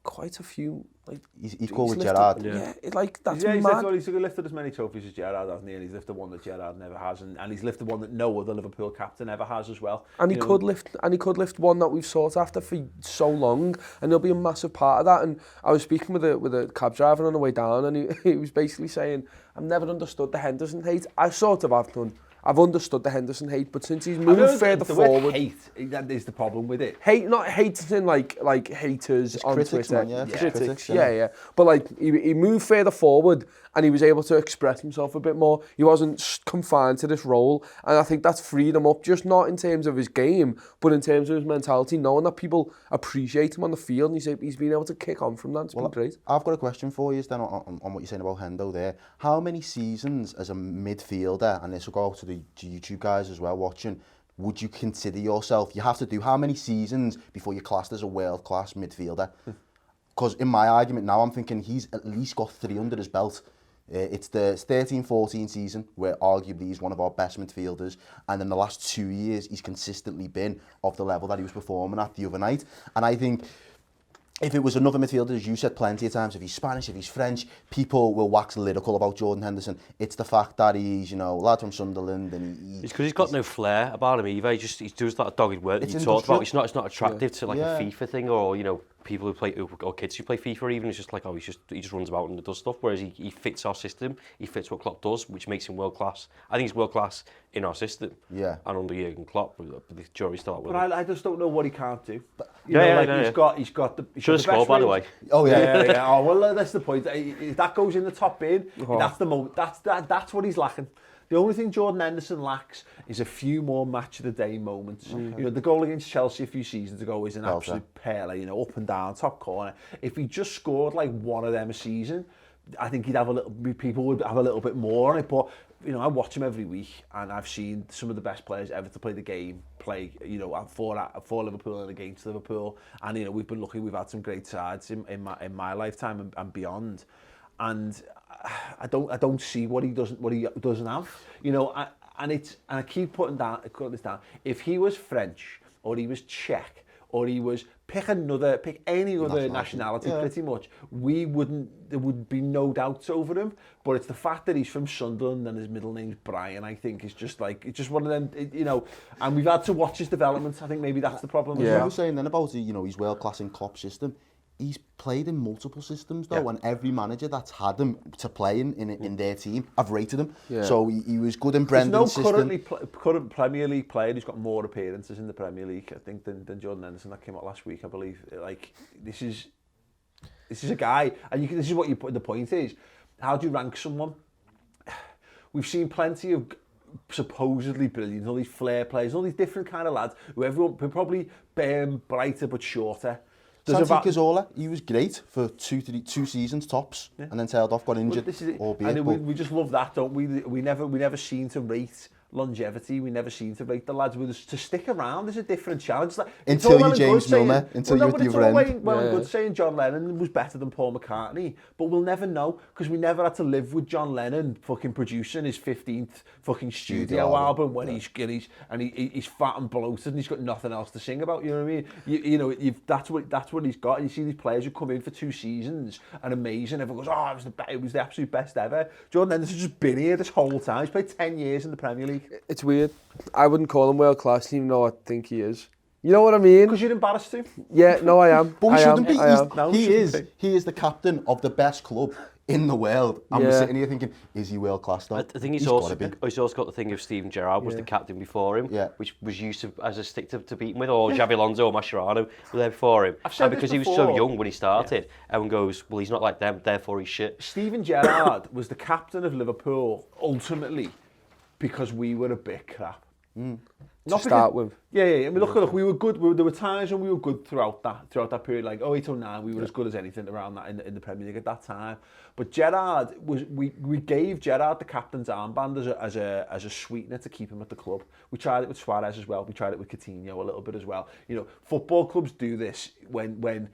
C: quite a few. Like,
D: he's equal with Gerrard.
C: That's mad.
A: He's lifted as many trophies as Gerrard, hasn't he? And he's lifted one that Gerrard never has, and he's lifted one that no other Liverpool captain ever has as well.
C: And he could lift one that we've sought after for so long, and he'll be a massive part of that. And I was speaking with a cab driver on the way down, and he was basically saying, I've never understood the Henderson hate. I sort of have done. I've understood the Henderson hate, but since he's moved further forward...
A: Hate, that is the problem with it.
C: Hate, not hate as in like haters
D: it's
C: on
D: critics,
C: Twitter.
D: Man,
C: critics, yeah. But like, he moved further forward and he was able to express himself a bit more. He wasn't confined to this role, and I think that's freed him up, just not in terms of his game, but in terms of his mentality, knowing that people appreciate him on the field, and he's been able to kick on from that. It's been great.
D: I've got a question for you, then, on what you're saying about Hendo there. How many seasons as a midfielder, and this will go out to the YouTube guys as well watching, would you consider yourself, you have to do how many seasons before you're classed as a world-class midfielder? Because in my argument now, I'm thinking he's at least got 3 under his belt. It's the 13-14 season where arguably he's one of our best midfielders, and in the last 2 years he's consistently been of the level that he was performing at the other night. And I think if it was another midfielder, as you said plenty of times, if he's Spanish, if he's French, people will wax lyrical about Jordan Henderson. It's the fact that he's, lad from Sunderland, and
B: it's because he's got no flair about him either. He does that dogged work that you talked about. It's not attractive to like a FIFA thing, or people who play, or kids who play FIFA even. It's just like, he just runs about and does stuff. Whereas he fits our system. He fits what Klopp does, which makes him world class. I think he's world class in our system. Yeah. And under Jurgen Klopp, but the jury's still out with him.
A: But I just don't know what he can't do. But, he's got the.
B: Should have scored, by the way.
A: Oh yeah. Oh well, that's the point. If that goes in the top bin, that's the moment. That's what he's lacking. The only thing Jordan Henderson lacks is a few more match of the day moments. Okay. The goal against Chelsea a few seasons ago is an absolute pearler, up and down, top corner. If he just scored like one of them a season, I think people would have a little bit more on it. But I watch him every week, and I've seen some of the best players ever to play the game play, for Liverpool and against Liverpool. And we've been lucky; we've had some great sides in my lifetime and beyond. And I don't see what he doesn't have, and I keep putting this down. If he was French, or he was Czech, or he was pick any other nationality, pretty much, there would be no doubts over him. But it's the fact that he's from Sunderland and his middle name's Brian, I think, is just one of them, and we've had to watch his development. I think maybe that's the problem as well.
D: You were saying then about, he's world class in Klopp's system. he's played in multiple systems though, and every manager that's had him to play in their team, I've rated him. Yeah. So he was good in Brendan's system.
A: There's no current Premier League player who's got more appearances in the Premier League, I think, than Jordan Henderson. That came out last week, I believe. Like, this is a guy, and this is what you put. The point is, how do you rank someone? We've seen plenty of supposedly brilliant, all these flair players, all these different kind of lads who everyone probably brighter but shorter.
D: Santi Cazorla, he was great for two seasons tops, and then tailed off, got injured.
A: We just love that, don't we? We never seem to rate longevity. We never seem to rate the lads with us to stick around. There's a different challenge. Like,
D: until you James Milner, until you're at the other end.
A: Well and good saying John Lennon was better than Paul McCartney, but we'll never know because we never had to live with John Lennon fucking producing his 15th fucking studio album when he's fat and bloated and he's got nothing else to sing about. You know what I mean? That's what he's got. And you see these players who come in for 2 seasons and amazing. Everyone goes, oh, it was the absolute best ever. Jordan Henderson's just been here this whole time. He's played 10 years in the Premier League.
C: It's weird. I wouldn't call him world class, even though I think he is. You know what I mean?
A: Because you're embarrassed to.
C: Yeah, no, I am.
D: But we shouldn't be.
A: He
D: is the captain of the best club in the world. And we're sitting here thinking, is he world class though?
B: I think he's also got the thing of Steven Gerrard was the captain before him, which was used as a stick to beat him with, or Xabi Alonso or Mascherano were there before him. And because he was so young when he started, everyone goes, well, he's not like them, therefore he's shit.
A: Steven Gerrard was the captain of Liverpool ultimately because we were a bit crap.
C: Not to start with.
A: Yeah. I mean, look, we were good. There were times when we were good throughout that period, like 08-09, we were as good as anything around that in the Premier League at that time. But Gerrard we gave Gerrard the captain's armband as a sweetener to keep him at the club. We tried it with Suarez as well. We tried it with Coutinho a little bit as well. You know, football clubs do this when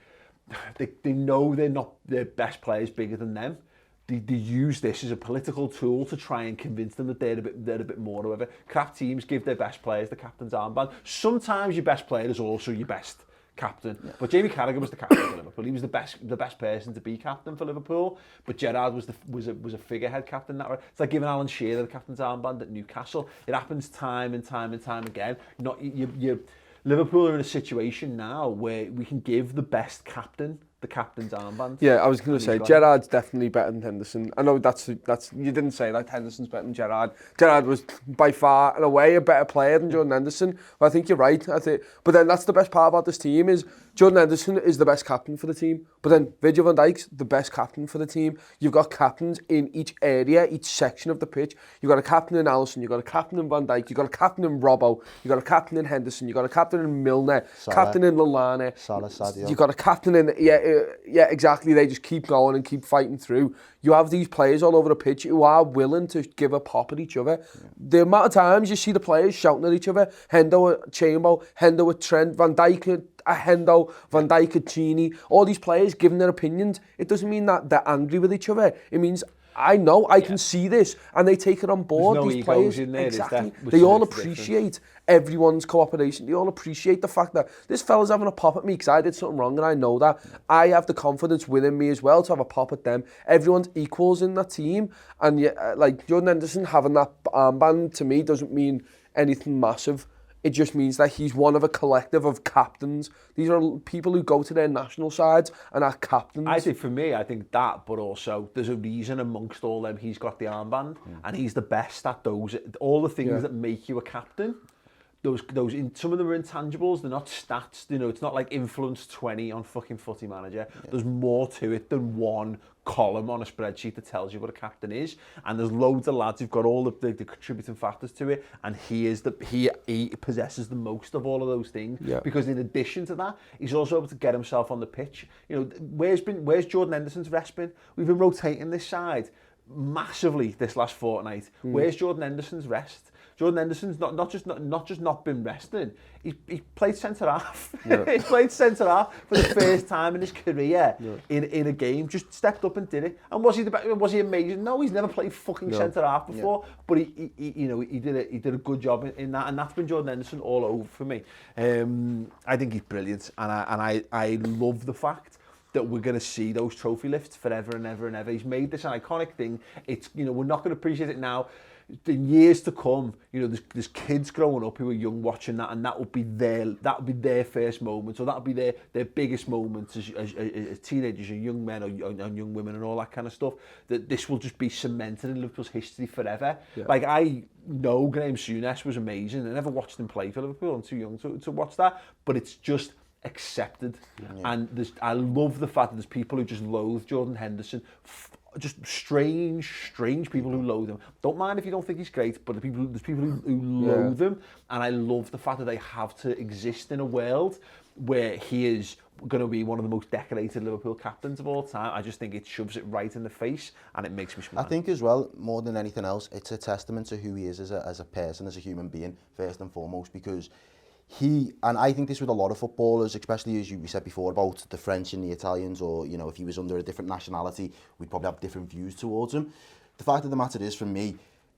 A: they know they're not their best players bigger than them. They use this as a political tool to try and convince them that they're a bit more. However, crap teams give their best players the captain's armband. Sometimes your best player is also your best captain. Yeah. But Jamie Carragher was the captain for Liverpool. He was the best person to be captain for Liverpool. But Gerrard was a figurehead captain. It's like giving Alan Shearer the captain's armband at Newcastle. It happens time and time again. Liverpool are in a situation now where we can give the best captain the captain's armband.
C: Yeah, I was going to say, Gerrard's definitely better than Henderson. I know that's you didn't say that Henderson's better than Gerrard. Gerrard was by far and away a better player than Jordan Henderson. But I think you're right. But then that's the best part about this team is Jordan Henderson is the best captain for the team. But then Virgil van Dijk's the best captain for the team. You've got captains in each area, each section of the pitch. You've got a captain in Alisson, you've got a captain in Van Dijk, you've got a captain in Robbo, you've got a captain in Henderson, you've got a captain in Milner, captain in Lallana. You've got a captain in... Yeah, exactly. They just keep going and keep fighting through. You have these players all over the pitch who are willing to give a pop at each other. Yeah. The amount of times you see the players shouting at each other, Hendo at Chamberlain, Hendo at Trent, Van Dijk at Hendo, Van Dijk at Gini, all these players giving their opinions. It doesn't mean that they're angry with each other. It means I know, I can see this, and they take it on board.
A: There's no
C: these
A: egos
C: players,
A: in there,
C: exactly. They all appreciate everyone's cooperation. They all appreciate the fact that this fella's having a pop at me because I did something wrong, and I know that. I have the confidence within me as well to have a pop at them. Everyone's equals in that team, and yet, like Jordan Henderson having that armband to me doesn't mean anything massive. It just means that he's one of a collective of captains. These are people who go to their national sides and are captains.
A: I think that, but also there's a reason amongst all them he's got the armband, and he's the best at those, all the things that make you a captain. Those some of them are intangibles, they're not stats, you know, it's not like influence 20 on fucking Footy Manager. Yeah. There's more to it than one column on a spreadsheet that tells you what a captain is, and there's loads of lads who've got all the contributing factors to it, and he possesses the most of all of those things, because in addition to that, he's also able to get himself on the pitch. You know, where's Jordan Henderson's rest been? We've been rotating this side massively this last fortnight. Where's Jordan Henderson's rest? Jordan Henderson's not just not been resting. He played centre half. Yeah. He played centre half for the first time in his career in a game. Just stepped up and did it. And was he amazing? No, he's never played fucking centre half before. Yeah. But he did a good job in that, and that's been Jordan Henderson all over for me. I think he's brilliant, and I love the fact that we're going to see those trophy lifts forever and ever and ever. He's made this an iconic thing. It's, you know, we're not going to appreciate it now. in years to come, you know, there's kids growing up who are young watching that, and that would be their first moment, or that would be their biggest moments as teenagers and young men or young women and all that kind of stuff. That this will just be cemented in Liverpool's history forever.
C: Yeah.
A: Like, I know Graham Souness was amazing. I never watched him play for Liverpool. I'm too young to watch that, but it's just accepted. Yeah. And I love the fact that there's people who just loathe Jordan Henderson. Just strange people who loathe him. Don't mind if you don't think he's great, but there's people who loathe him, and I love the fact that they have to exist in a world where he is going to be one of the most decorated Liverpool captains of all time. I just think it shoves it right in the face, and it makes me smile.
D: I think as well, more than anything else, it's a testament to who he is as a person, as a human being, first and foremost, because and I think this with a lot of footballers, especially as we said before about the French and the Italians, or, you know, if he was under a different nationality, we'd probably have different views towards him. The fact of the matter is, for me,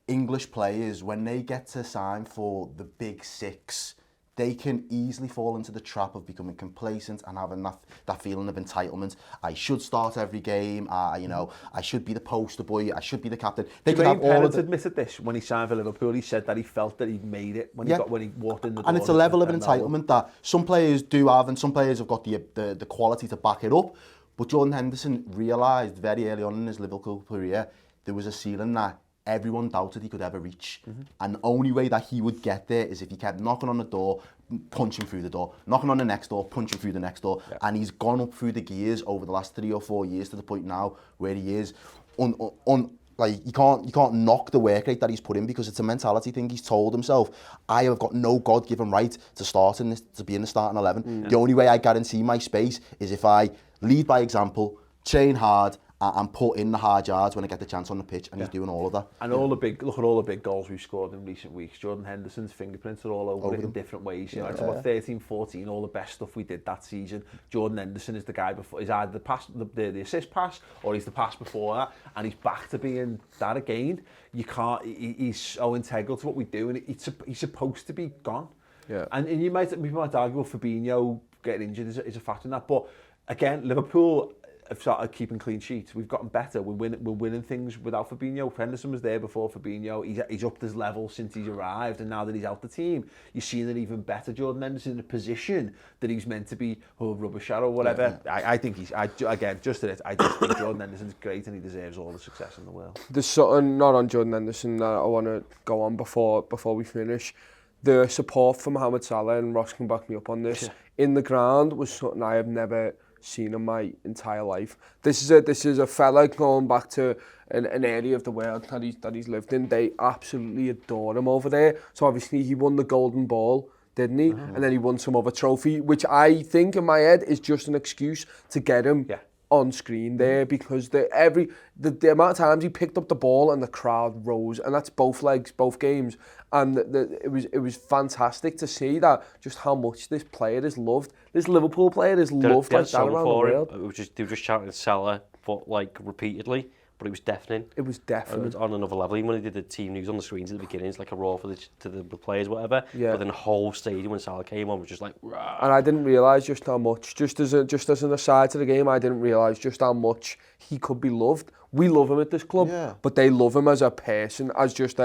D: English players, when they get to sign for the big six, they can easily fall into the trap of becoming complacent and having that feeling of entitlement. I should start every game. You know, I should be the poster boy. I should be the captain. They could have all of the...
A: admitted this when he signed for Liverpool. He said that he felt that he'd made it when he walked in the door.
D: And it's a level of entitlement that some players do have, and some players have got the quality to back it up. But Jordan Henderson realised very early on in his Liverpool career there was a ceiling that everyone doubted he could ever reach. And the only way that he would get there is if he kept knocking on the door, punching through the door, knocking on the next door, punching through the next door. Yeah. And he's gone up through the gears over the last 3 or 4 years to the point now where he is like, you can't knock the work rate that he's put in, because it's a mentality thing. He's told himself, I have got no God-given right to be in the starting 11. The only way I guarantee my space is if I lead by example, train hard, and put in the hard yards when I get the chance on the pitch, and he's doing all of that.
A: And look at all the big goals we've scored in recent weeks. Jordan Henderson's fingerprints are all over it in different ways. You know, it's about 13, 14, all the best stuff we did that season. Jordan Henderson is the guy before. He's either the pass, the assist pass, or he's the pass before that, and he's back to being that again. You can't. He's so integral to what we do, and he's supposed to be gone. Yeah. And we might argue Fabinho getting injured is a factor in that, but again, Liverpool have started keeping clean sheets. We've gotten better. We're winning things without Fabinho. Henderson was there before Fabinho. He's upped his level since he's arrived, and now that he's out the team, you're seeing an even better Jordan Henderson in a position that he's meant to be rubbish at or whatever. Yeah. I think I just think Jordan Henderson's great, and he deserves all the success in the world.
C: There's something not on Jordan Henderson that I want to go on before we finish. The support for Mohamed Salah, and Ross can back me up on this, in the ground was something I have never seen in my entire life. This is a fella going back to an area of the world that he's lived in. They absolutely adore him over there. So obviously he won the Golden Ball, didn't he? And then he won some other trophy, which I think in my head is just an excuse to get him on screen there, because the amount of times he picked up the ball and the crowd rose, and that's both legs, both games, and it was fantastic to see that, just how much this player is loved. This Liverpool player is loved like that around the world.
B: They were just shouting Salah, but like repeatedly. But it was deafening.
C: It was deafening.
B: On another level. Even when they did the team news on the screens at the beginning, it's like a roar to the players, whatever.
C: Yeah.
B: But then the whole stadium when Salah came on was just like, rah.
C: And I didn't realise just how much, just as an aside to the game, I didn't realise just how much he could be loved. We love him at this club, but they love him as a person, as just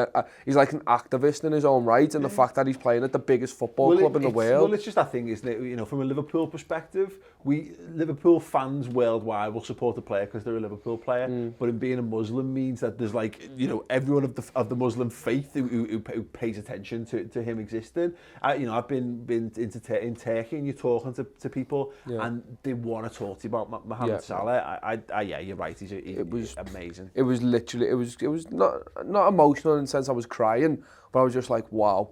C: he's like an activist in his own right, and the fact that he's playing at the biggest football club in the world.
A: Well, it's just that thing, isn't it? You know, from a Liverpool perspective, Liverpool fans worldwide will support the player because they're a Liverpool player, but in being a Muslim means that there's like, you know, everyone of the Muslim faith who pays attention to him existing. You know, I've been in Turkey, and you're talking to people, and they want to talk to you about Mohamed Salah. Yeah, you're right. It was amazing.
C: It was literally, it was not emotional in the sense I was crying, but I was just like, wow.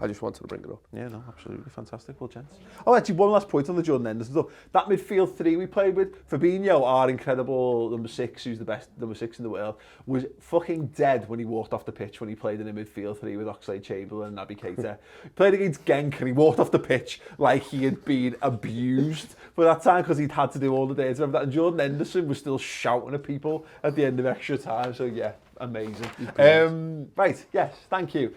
C: I just wanted to bring it up.
A: Yeah, no, absolutely fantastic. Well, gents. Oh, actually, one last point on the Jordan Henderson stuff. That midfield three we played with, Fabinho, our incredible number 6, who's the best number 6 in the world, was fucking dead when he walked off the pitch when he played in a midfield three with Oxlade-Chamberlain and Naby Keita. Played against Genk, and he walked off the pitch like he had been abused for that time because he'd had to do all the days of that. And Jordan Henderson was still shouting at people at the end of extra time. So yeah, Amazing. Right, yes, thank you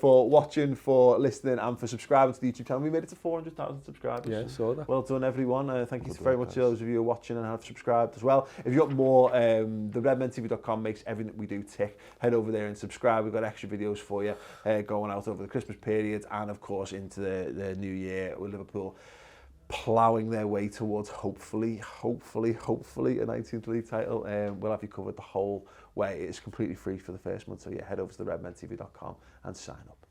A: for watching, for listening, and for subscribing to the YouTube channel. We made it to 400,000 subscribers.
C: Yeah, saw that.
A: Well done, everyone. Thank you very much to those of you who are watching and have subscribed as well. If you've got more, the redmentv.com makes everything we do tick. Head over there and subscribe. We've got extra videos for you going out over the Christmas period and, of course, into the new year with Liverpool ploughing their way towards hopefully a 19th league title. We'll have you covered the whole way. It is completely free for the first month, so yeah, head over to the redmentv.com and sign up.